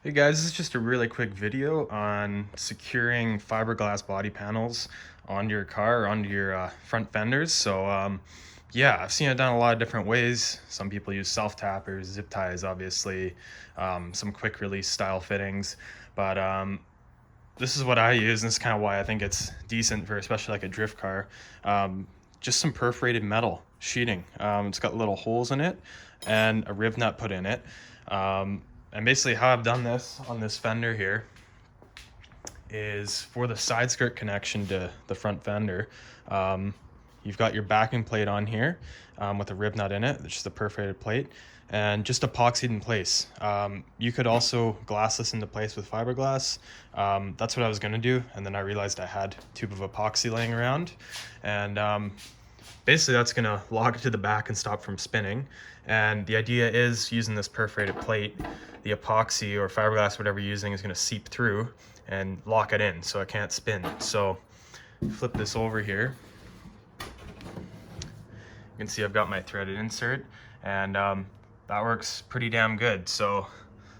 Hey guys, this is just a really quick video on securing fiberglass body panels onto your car or onto your front fenders. Yeah, I've seen it done a lot of different ways. Some people use self-tappers, zip ties, obviously, some quick release style fittings. But this is what I use, and this is kind of why I think it's decent for especially like a drift car. Just some perforated metal sheeting. It's got little holes in it and a riv nut put in it. And basically how I've done this on this fender here is for the side skirt connection to the front fender. You've got your backing plate on here with a rib nut in it. It's just a perforated plate and just epoxied in place. You could also glass this into place with fiberglass. That's what I was gonna do, and then I realized I had a tube of epoxy laying around, and basically that's gonna lock it to the back and stop from spinning. And the idea is, using this perforated plate, the epoxy or fiberglass, whatever you're using, is gonna seep through and lock it in so it can't spin. So flip this over here. You can see I've got my threaded insert, and that works pretty damn good. So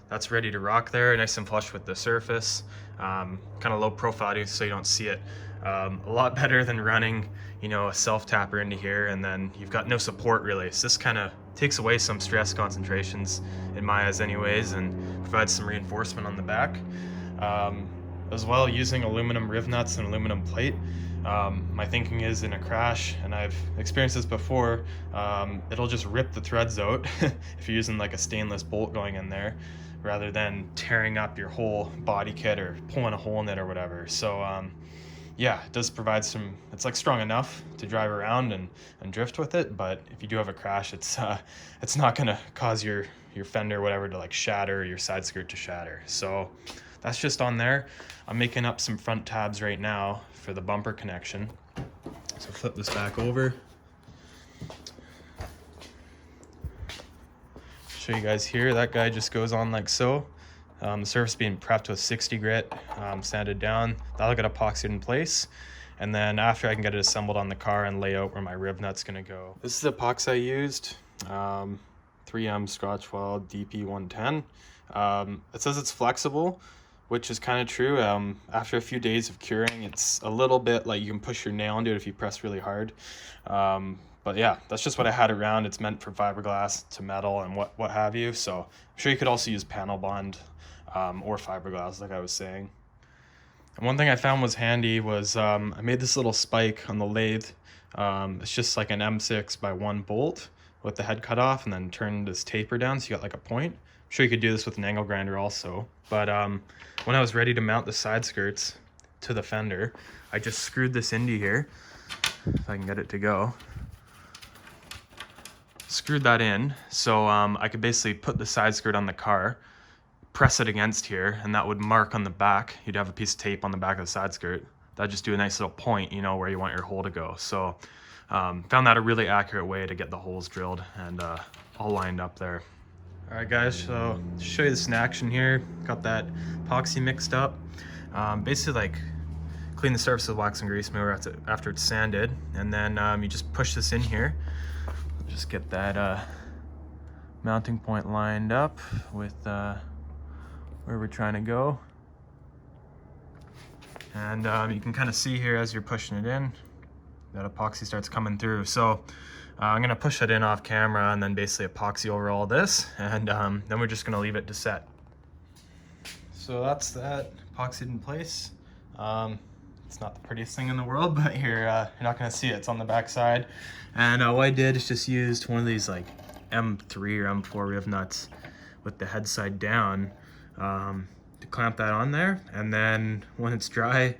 that's ready to rock there, nice and flush with the surface. Kind of low profile so you don't see it. A lot better than running, you know, a self tapper into here and then you've got no support really. So this kind of takes away some stress concentrations in my eyes anyways, and provides some reinforcement on the back. As well, using aluminum riv nuts and aluminum plate. My thinking is, in a crash, and I've experienced this before, it'll just rip the threads out if you're using like a stainless bolt going in there, rather than tearing up your whole body kit or pulling a hole in it or whatever. So yeah, it does provide some, it's like strong enough to drive around and drift with it, but if you do have a crash, it's not gonna cause your fender or whatever to like shatter, or your side skirt to shatter. So that's just on there. I'm making up some front tabs right now for the bumper connection. So flip this back over. Show you guys here, that guy just goes on like so. The surface being prepped with 60 grit, sanded down. That'll get epoxied in place. And then after, I can get it assembled on the car and lay out where my rib nut's gonna go. This is the epoxy I used, 3M Scotch Weld DP110. It says it's flexible, which is kind of true. After a few days of curing, it's a little bit like you can push your nail into it if you press really hard. But yeah, that's just what I had around. It's meant for fiberglass to metal and what have you. So I'm sure you could also use panel bond or fiberglass, like I was saying. And one thing I found was handy was I made this little spike on the lathe. It's just like an M6 by 1 bolt with the head cut off, and then turn this taper down so you got like a point. I'm sure you could do this with an angle grinder also. But when I was ready to mount the side skirts to the fender, I just screwed this into here, if I can get it to go. Screwed that in so I could basically put the side skirt on the car, press it against here, and that would mark on the back. You'd have a piece of tape on the back of the side skirt. That'd just do a nice little point, you know, where you want your hole to go. So found that a really accurate way to get the holes drilled and all lined up there. All right guys, so to show you this in action here, got that epoxy mixed up. Basically like clean the surface with wax and grease remover after it's sanded, and then you just push this in here. Just get that mounting point lined up with where we're trying to go. And you can kind of see here as you're pushing it in, that epoxy starts coming through. So I'm gonna push it in off camera and then basically epoxy over all this, and then we're just gonna leave it to set. So that's that epoxied in place. It's not the prettiest thing in the world, but you're not gonna see it. It's on the back side. And what I did is just used one of these like M3 or M4 riv nuts with the head side down to clamp that on there. And then when it's dry,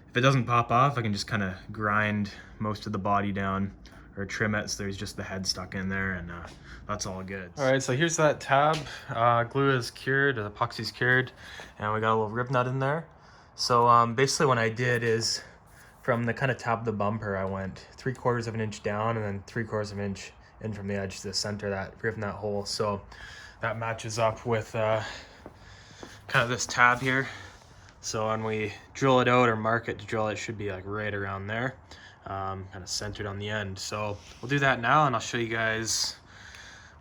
if it doesn't pop off, I can just kind of grind most of the body down or trim it so there's just the head stuck in there, and that's all good. All right, so here's that tab. Glue is cured, the epoxy's cured, and we got a little rib nut in there. So basically what I did is, from the kind of top of the bumper, I went 3/4 of an inch down and then 3/4 of an inch in from the edge to the center of that rib nut hole. So that matches up with kind of this tab here. So when we drill it out or mark it to drill, it should be like right around there, kind of centered on the end. So we'll do that now, and I'll show you guys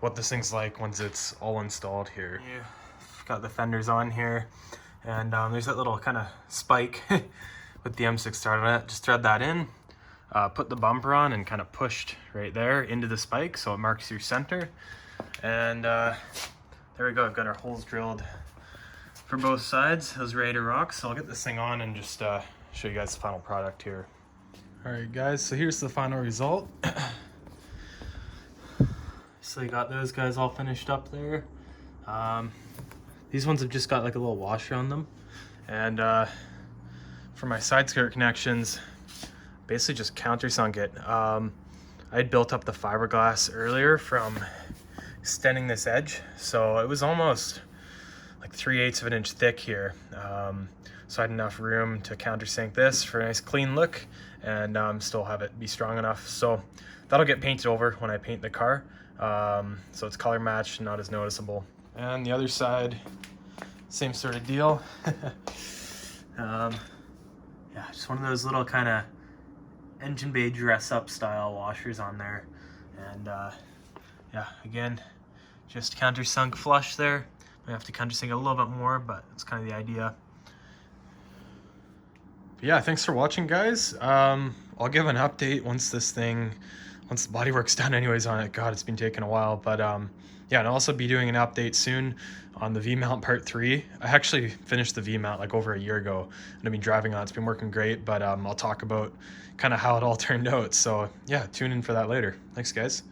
what this thing's like once it's all installed here. You got the fenders on here, and there's that little kind of spike with the M6 started on it. Just thread that in, put the bumper on, and kind of pushed right there into the spike so it marks your center. And there we go. I've got our holes drilled for both sides. It was ready to rock. So I'll get this thing on and just show you guys the final product here. All right, guys. So here's the final result. So you got those guys all finished up there. These ones have just got like a little washer on them. And for my side skirt connections, basically just countersunk it. I had built up the fiberglass earlier from extending this edge. So it was almost like 3/8 of an inch thick here. So I had enough room to countersink this for a nice clean look and still have it be strong enough. So that'll get painted over when I paint the car. So it's color matched, not as noticeable. And the other side, same sort of deal. Yeah, just one of those little kind of engine bay dress up style washers on there. And yeah, again, just countersunk flush there. I have to countersink a little bit more, but it's kind of the idea. But yeah, thanks for watching, guys. I'll give an update once the bodywork's done anyways on it. God, it's been taking a while, but yeah, and I'll also be doing an update soon on the V-mount part 3. I actually finished the V-mount like over a year ago, and I've been driving on it. It's been working great, but I'll talk about kind of how it all turned out. So yeah, tune in for that later. Thanks, guys.